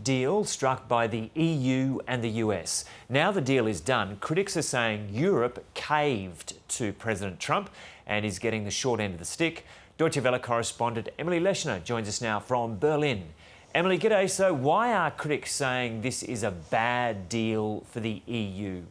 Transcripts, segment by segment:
deal struck by the EU and the US. Now the deal is done, critics are saying Europe caved to President Trump and is getting the short end of the stick. Deutsche Welle correspondent Emily Leshner joins us now from Berlin. Emily, g'day. So why are critics saying this is a bad deal for the EU?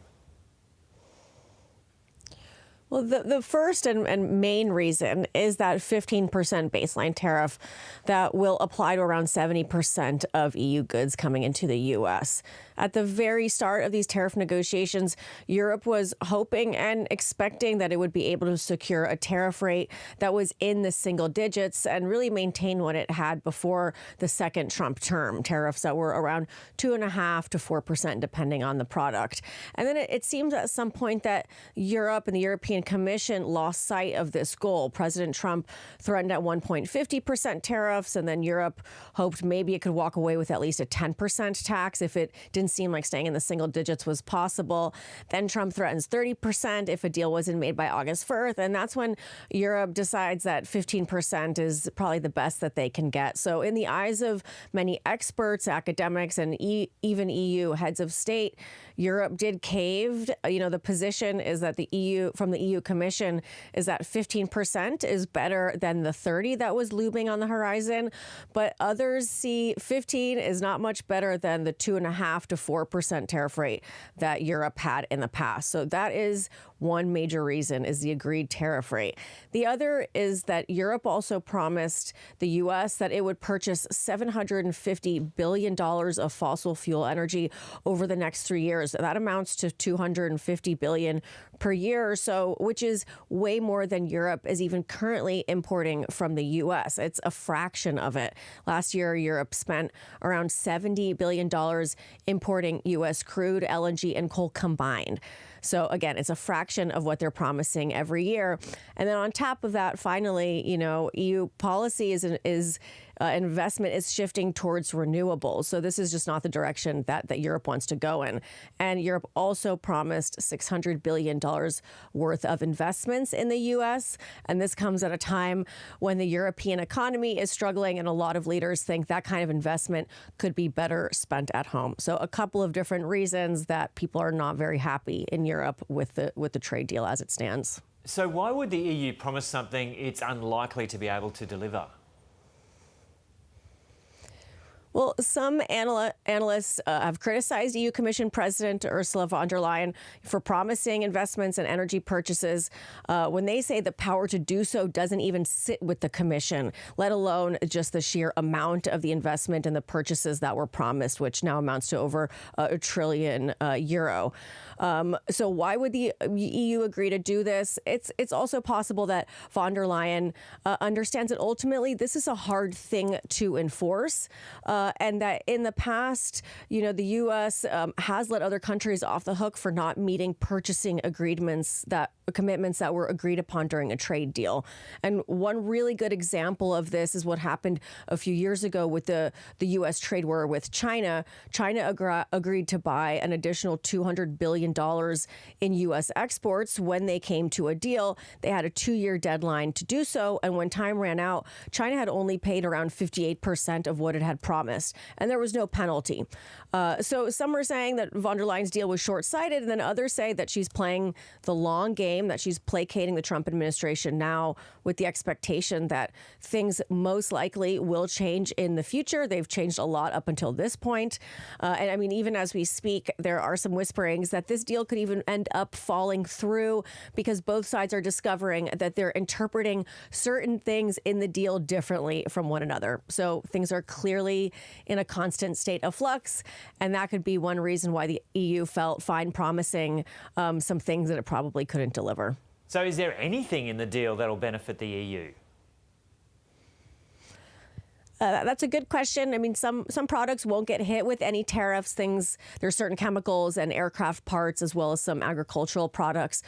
Well, the first and main reason is that 15% baseline tariff that will apply to around 70% of EU goods coming into the U.S. At the very start of these tariff negotiations, Europe was hoping and expecting that it would be able to secure a tariff rate that was in the single digits and really maintain what it had before the second Trump term, tariffs that were around 2.5% to 4%, depending on the product. And then it seems at some point that Europe and the European Commission lost sight of this goal. President Trump threatened at one point 50% tariffs, and then Europe hoped maybe it could walk away with at least a 10% tax if it didn't seem like staying in the single digits was possible. Then Trump threatens 30% if a deal wasn't made by August 1st, and that's when Europe decides that 15% is probably the best that they can get. So in the eyes of many experts, academics, and even EU heads of state, Europe did cave. The position is that the EU Commission is that 15% is better than the 30 that was looming on the horizon, but others see 15 is not much better than the 2.5% to 4% tariff rate that Europe had in the past. So that is one major reason, is the agreed tariff rate. The other is that Europe also promised the U.S. that it would purchase $750 billion of fossil fuel energy over the next 3 years. That amounts to $250 billion per year or so, which is way more than Europe is even currently importing from the U.S. It's a fraction of it. Last year, Europe spent around $70 billion importing U.S. crude, LNG, and coal combined. So again, it's a fraction of what they're promising every year. And then on top of that, finally, EU policy is investment is shifting towards renewables. So this is just not the direction that Europe wants to go in. And Europe also promised $600 billion worth of investments in the U.S. And this comes at a time when the European economy is struggling, and a lot of leaders think that kind of investment could be better spent at home. So a couple of different reasons that people are not very happy in Europe with the trade deal as it stands. So why would the EU promise something it's unlikely to be able to deliver? Well, some analysts have criticized EU Commission President Ursula von der Leyen for promising investments and energy purchases when they say the power to do so doesn't even sit with the Commission, let alone just the sheer amount of the investment and the purchases that were promised, which now amounts to over €1 trillion. So why would the EU agree to do this? It's also possible that von der Leyen understands that ultimately this is a hard thing to enforce. And that in the past, the U.S. Has let other countries off the hook for not meeting purchasing commitments that were agreed upon during a trade deal. And one really good example of this is what happened a few years ago with the U.S. trade war with China. China agreed to buy an additional $200 billion in U.S. exports. When they came to a deal, they had a 2-year deadline to do so. And when time ran out, China had only paid around 58% of what it had promised. And there was no penalty. So some are saying that von der Leyen's deal was short-sighted, and then others say that she's playing the long game, that she's placating the Trump administration now with the expectation that things most likely will change in the future. They've changed a lot up until this point. And I mean, even as we speak, there are some whisperings that this deal could even end up falling through because both sides are discovering that they're interpreting certain things in the deal differently from one another. So things are clearly in a constant state of flux. And that could be one reason why the EU felt fine promising some things that it probably couldn't deliver. So is there anything in the deal that'll benefit the EU? That's a good question. I mean, some products won't get hit with any tariffs. There's certain chemicals and aircraft parts, as well as some agricultural products.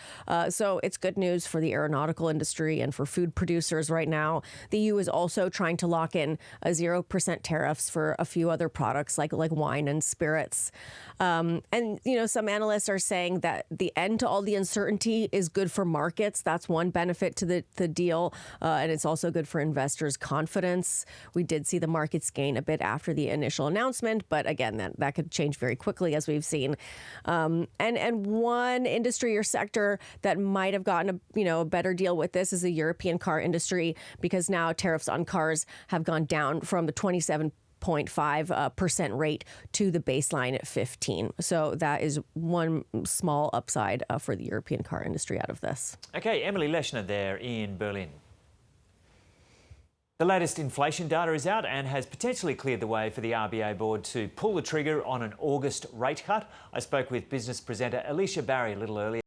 So it's good news for the aeronautical industry and for food producers right now. The EU is also trying to lock in a 0% tariffs for a few other products like wine and spirits. And some analysts are saying that the end to all the uncertainty is good for markets. That's one benefit to the deal, and it's also good for investors' confidence. We did did see the markets gain a bit after the initial announcement, but again, that could change very quickly, as we've seen. And one industry or sector that might have gotten a better deal with this is the European car industry, because now tariffs on cars have gone down from the 27.5% rate to the baseline at 15. So that is one small upside for the European car industry out of this. Okay, Emily Leshner there in Berlin. The latest inflation data is out and has potentially cleared the way for the RBA board to pull the trigger on an August rate cut. I spoke with business presenter Alicia Barry a little earlier.